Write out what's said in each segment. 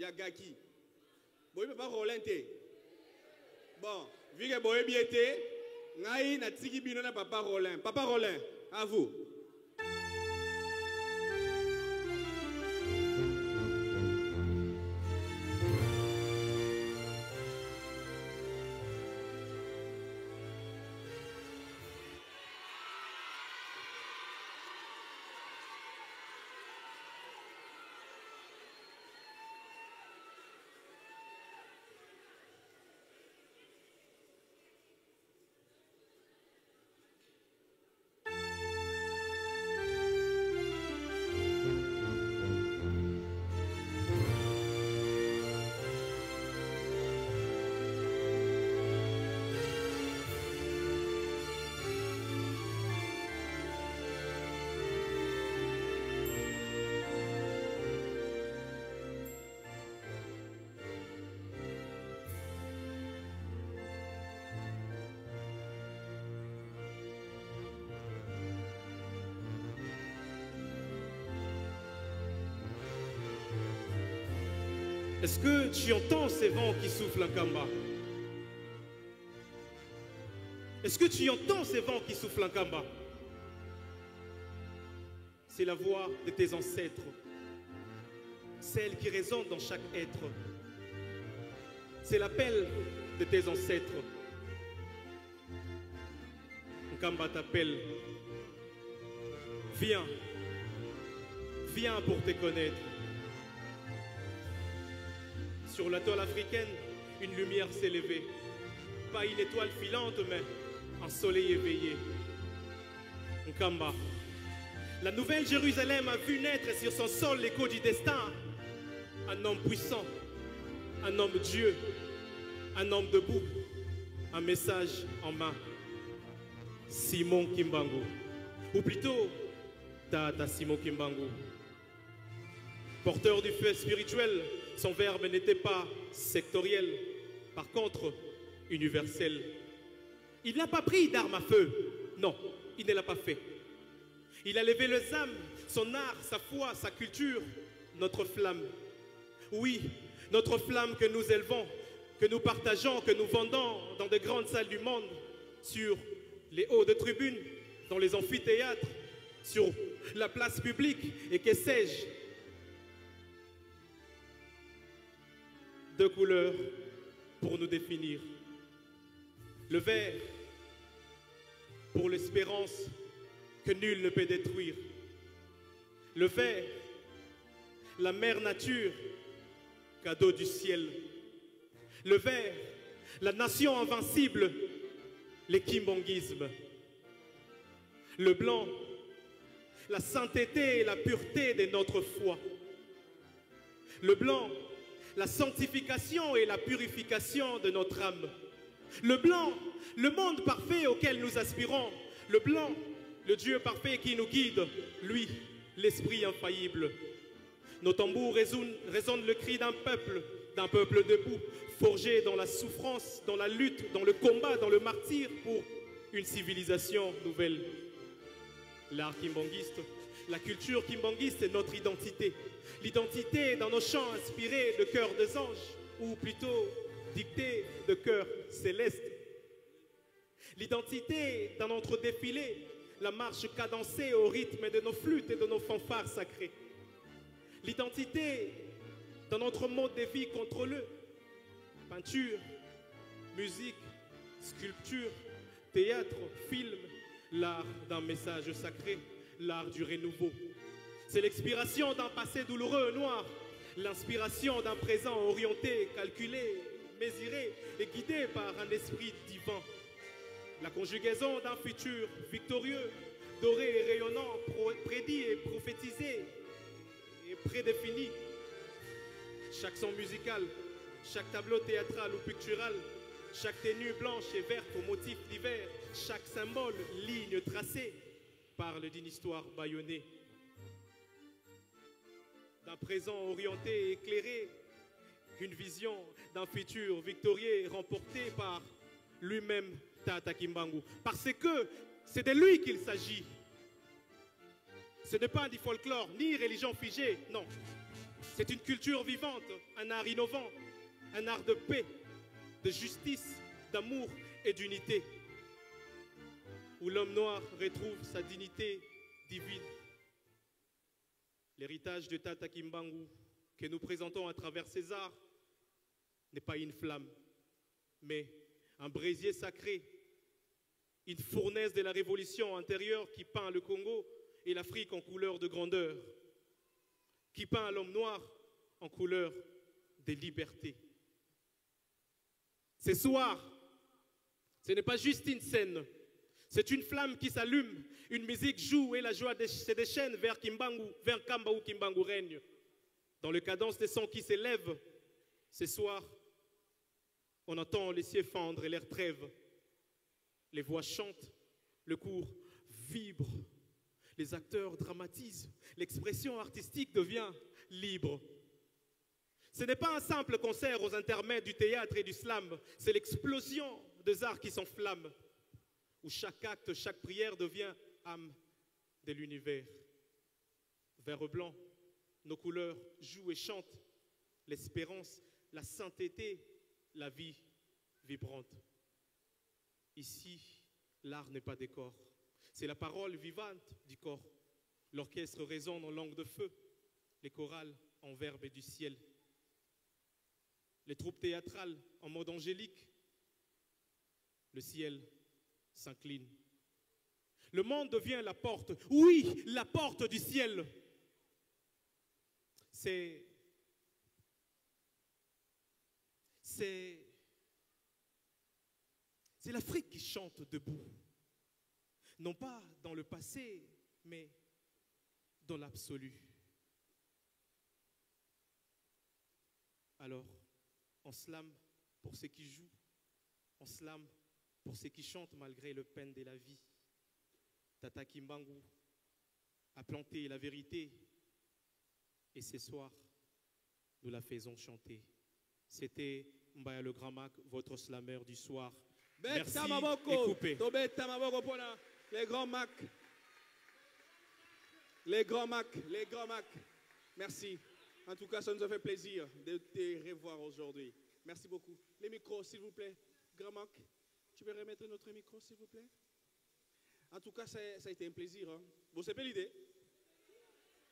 y a Gaki. Boy papa Roland te. Bon, vu que boy bien te, ngai na tiki bino na papa Roland. Papa Roland, à vous. Est-ce que tu entends ces vents qui soufflent en Kamba? Est-ce que tu entends ces vents qui soufflent en Kamba? C'est la voix de tes ancêtres, celle qui résonne dans chaque être. C'est l'appel de tes ancêtres. Nkamba t'appelle. Viens, viens pour te connaître. Sur la toile africaine, une lumière s'est levée. Pas une étoile filante, mais un soleil éveillé. Nkamba. La nouvelle Jérusalem a vu naître sur son sol l'écho du destin. Un homme puissant, un homme Dieu, un homme debout, un message en main. Simon Kimbangu. Ou plutôt, Tata Simon Kimbangu. Porteur du feu spirituel, son verbe n'était pas sectoriel, par contre, universel. Il n'a pas pris d'arme à feu. Non, il ne l'a pas fait. Il a levé les âmes, son art, sa foi, sa culture, notre flamme. Oui, notre flamme que nous élevons, que nous partageons, que nous vendons dans de grandes salles du monde, sur les hauts de tribunes, dans les amphithéâtres, sur la place publique et que sais-je. Deux couleurs pour nous définir. Le vert pour l'espérance que nul ne peut détruire. Le vert, la mère nature, cadeau du ciel. Le vert, la nation invincible, le kimbanguisme. Le blanc, la sainteté et la pureté de notre foi. Le blanc, la sanctification et la purification de notre âme. Le blanc, le monde parfait auquel nous aspirons. Le blanc, le Dieu parfait qui nous guide. Lui, l'esprit infaillible. Nos tambours résonnent le cri d'un peuple debout, forgé dans la souffrance, dans la lutte, dans le combat, dans le martyre pour une civilisation nouvelle. L'art kimbanguiste, la culture kimbanguiste est notre identité. L'identité dans nos chants inspirés de chœurs des anges, ou plutôt dictés de chœurs célestes. L'identité dans notre défilé, la marche cadencée au rythme de nos flûtes et de nos fanfares sacrées. L'identité dans notre mode de vie contrôleux. Peinture, musique, sculpture, théâtre, film, l'art d'un message sacré, l'art du renouveau. C'est l'expiration d'un passé douloureux, noir, l'inspiration d'un présent orienté, calculé, mesuré et guidé par un esprit divin. La conjugaison d'un futur victorieux, doré et rayonnant, prédit et prophétisé et prédéfini. Chaque son musical, chaque tableau théâtral ou pictural, chaque tenue blanche et verte au motif divers, chaque symbole, ligne tracée, parle d'une histoire bâillonnée. D'un présent orienté et éclairé, une vision d'un futur victorieux remporté par lui-même Tata Kimbangu. Parce que c'est de lui qu'il s'agit. Ce n'est pas du folklore, ni religion figée, non. C'est une culture vivante, un art innovant, un art de paix, de justice, d'amour et d'unité, où l'homme noir retrouve sa dignité divine. L'héritage de Tata Kimbangu que nous présentons à travers ces arts n'est pas une flamme, mais un brésier sacré, une fournaise de la révolution intérieure qui peint le Congo et l'Afrique en couleur de grandeur, qui peint l'homme noir en couleur de liberté. Ce soir, ce n'est pas juste une scène, c'est une flamme qui s'allume, une musique joue et la joie se déchaîne vers Kimbangu, vers Kamba où Kimbangu règne. Dans le cadence des sons qui s'élèvent, ce soir, on entend les cieux fendre et l'air trêve. Les voix chantent, le cours vibre, les acteurs dramatisent, l'expression artistique devient libre. Ce n'est pas un simple concert aux intermèdes du théâtre et du slam, c'est l'explosion des arts qui s'enflamment, où chaque acte, chaque prière devient âme de l'univers. Vert blanc, nos couleurs jouent et chantent l'espérance, la sainteté, la vie vibrante. Ici, l'art n'est pas décor, c'est la parole vivante du corps. L'orchestre résonne en langue de feu, les chorales en verbes du ciel. Les troupes théâtrales en mode angélique, le ciel s'incline. Le monde devient la porte, oui, la porte du ciel. C'est l'Afrique qui chante debout, non pas dans le passé, mais dans l'absolu. Alors, on slame pour ceux qui jouent, on slame pour ceux qui chantent malgré le peine de la vie. Tata Kimbangu a planté la vérité et ce soir, nous la faisons chanter. C'était Mbaya le Grand Mac, votre slammer du soir. Merci et coupé. Les grands Mac. Les grands Mac, les grands Mac. Merci. En tout cas, ça nous a fait plaisir de te revoir aujourd'hui. Merci beaucoup. Les micros, s'il vous plaît. Grand Mac, tu peux remettre notre micro, s'il vous plaît? En tout cas, ça a été un plaisir. Hein? Vous savez l'idée?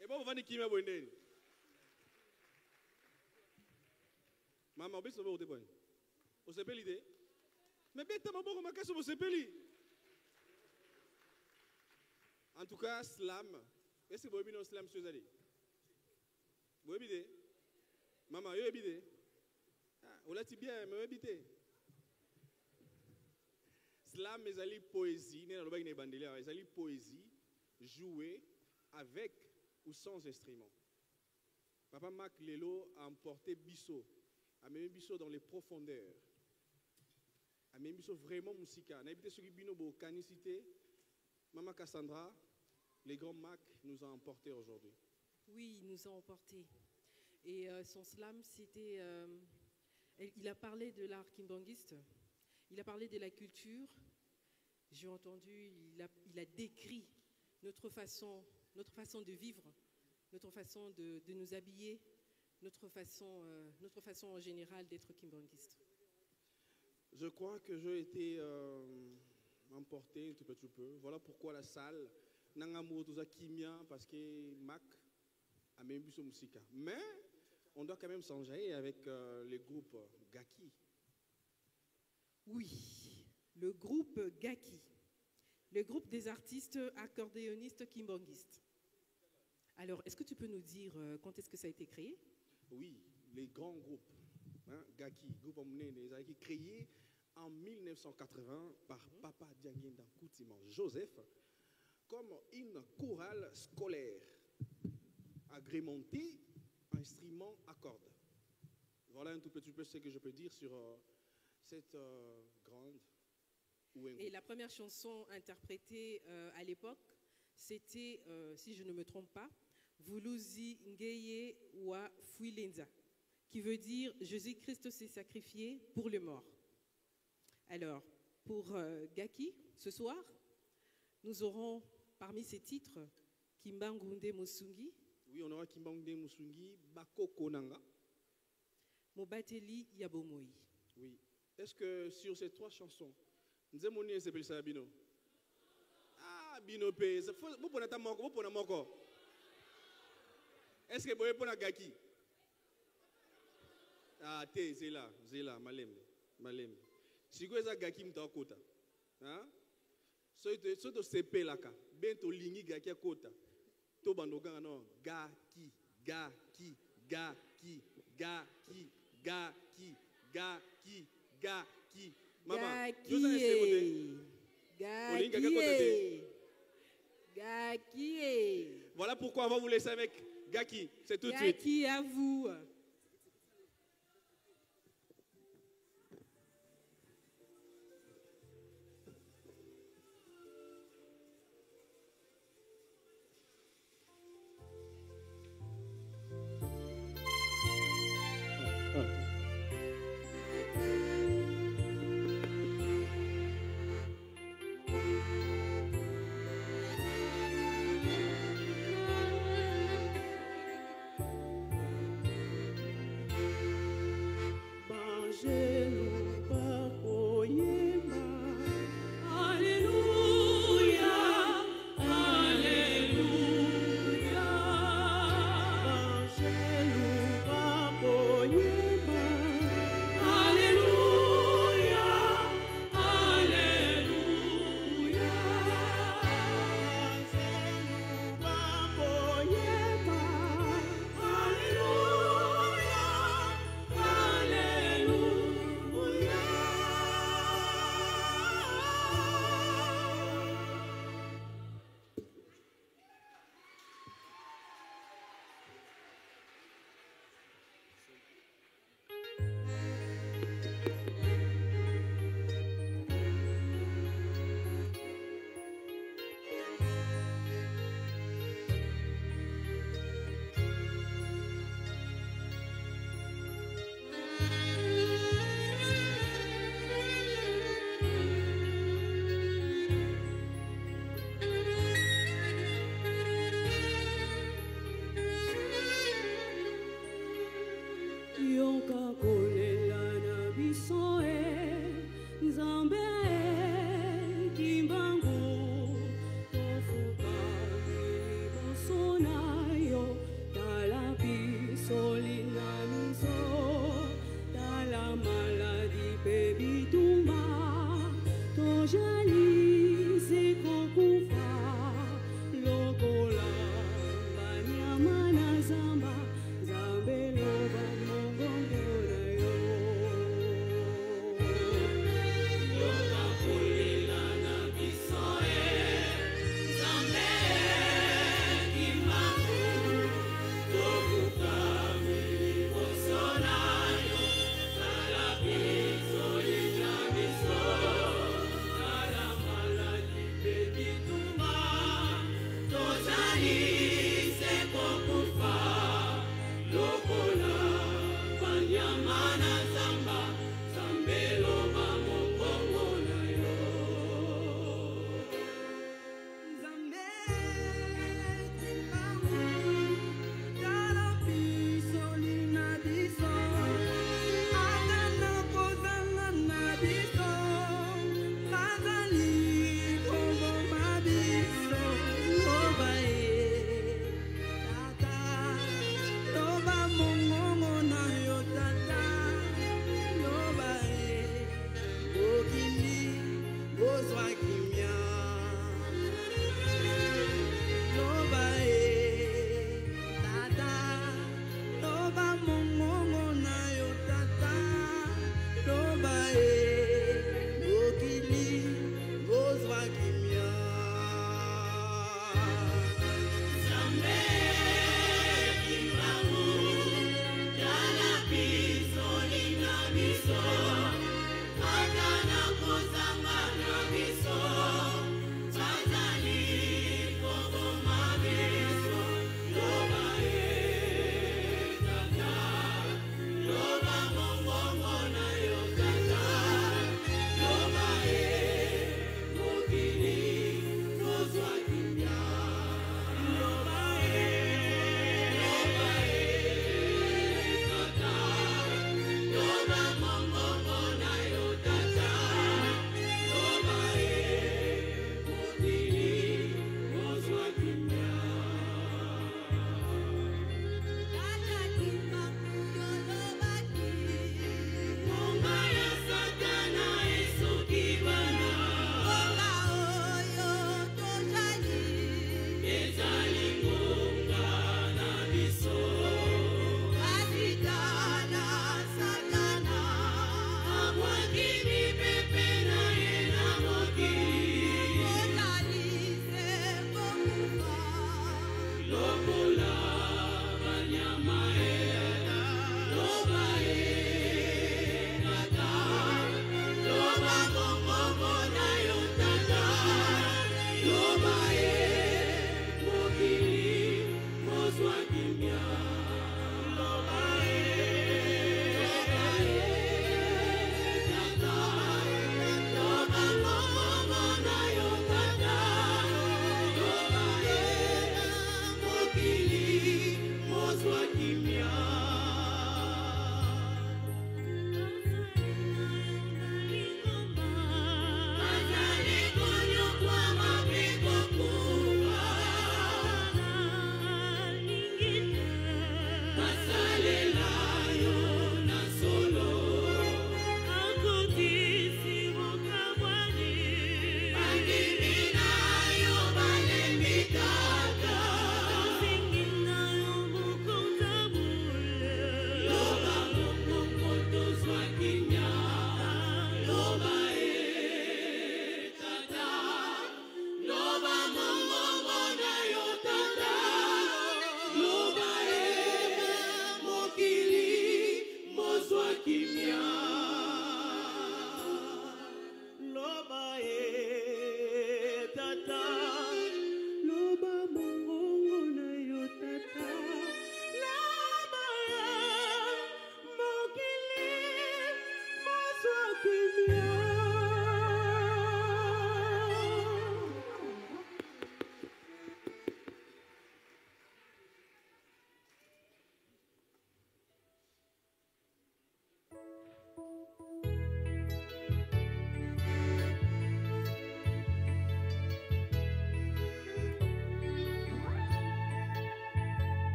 Et bon, vous venez qui m'a bonné? Maman, vous savez l'idée? Vous savez l'idée? Mais bien, tu m'as beaucoup marqué sur vos sépélis. En tout cas, slam. Est-ce que vous avez mis un slam sur les vous avez habité? Maman, vous avez habité? Vous l'avez bien, mais vous avez habité? Slam, mes amis, poésie. Mes amis, poésie, jouer avec ou sans instrument. Papa Mac Lelo a emporté Bissot. A mis Bissot dans les profondeurs. A mis Bissot vraiment musical. On a habité sur Binobo, Canicité. Maman Cassandra, les grands Mac nous ont emportés aujourd'hui. Oui, ils nous ont emportés. Et son slam, c'était... il a parlé de l'art kimbanguiste, il a parlé de la culture. J'ai entendu, il a décrit notre façon de vivre, notre façon de nous habiller, notre façon en général d'être kimbanguiste. Je crois que j'ai été emporté un tout peu. Voilà pourquoi la salle n'a pas kimia parce que Mac a même vu son musique. Mais on doit quand même s'enjailler avec le groupe Gaki. Oui, le groupe Gaki, le groupe des artistes accordéonistes kimbanguistes. Alors, est-ce que tu peux nous dire quand est-ce que ça a été créé? Oui, les grands groupes, hein, Gaki, groupe emmené, les a été créés en 1980 par Papa Dianguinda Koutiman Joseph comme une chorale scolaire agrémentée instruments à cordes. Voilà un tout petit peu ce que je peux dire sur cette grande. Et la première chanson interprétée à l'époque, c'était, si je ne me trompe pas, Vuluzi Ngeye wa Fuilenza, qui veut dire Jésus-Christ s'est sacrifié pour les morts. Alors, pour Gaki, ce soir, nous aurons parmi ces titres Kimbangunde Musungi, Oui, on aura Kimbangde Musungi, Bakoko Nanga. Mobateli Yabomoi. Oui. Est-ce que sur ces 3 chansons, Nzemoni s'appelle ça Bino? Ah, Bino P. Vous prenez ta moko, vous prenez moko. Est-ce que vous prenez Gaki? Ah, te, Zela, Malem. Si vous avez Gaki, vous avez Kota. Hein? Soto CP laka, bento lingi Gaki à Kota. To bandoga non, Gaki. Maman, Gaki. Voilà pourquoi on va vous laisser avec Gaki. C'est tout de suite. Gaki à vous.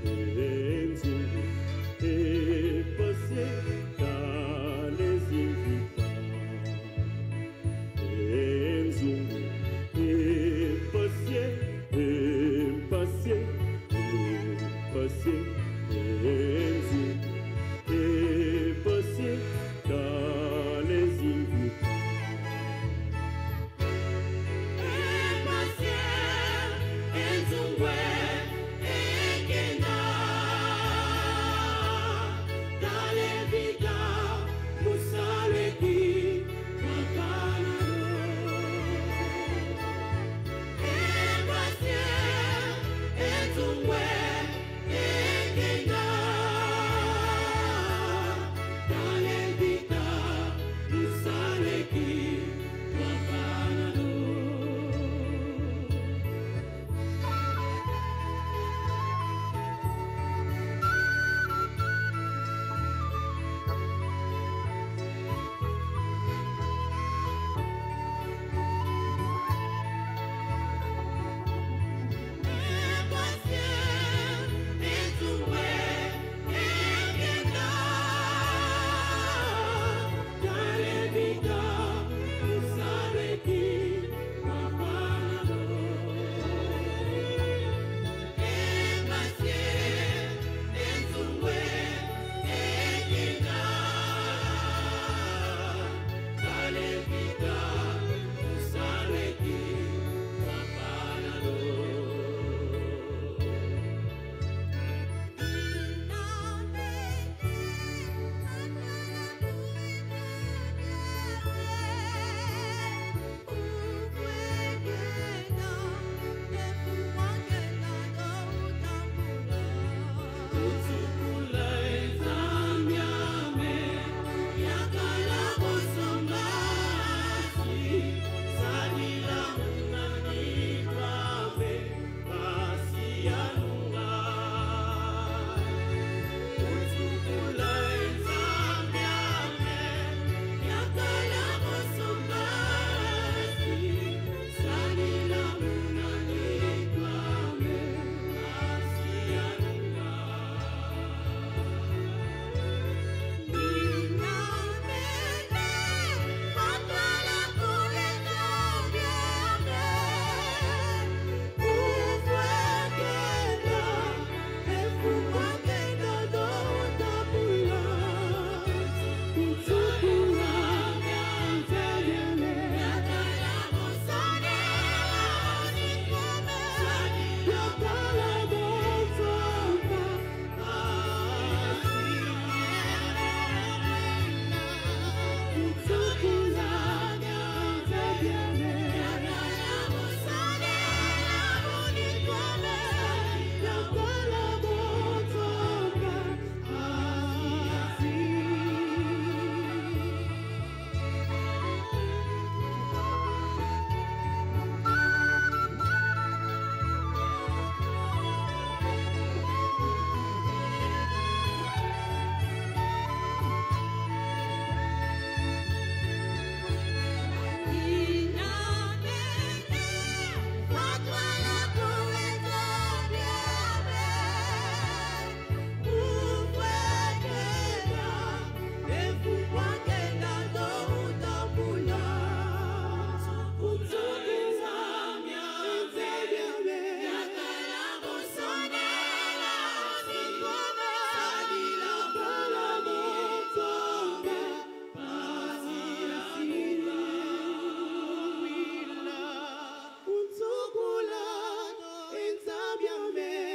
Enzungu est passé dans les invitants. Enzungu est passé, est passé, est passé.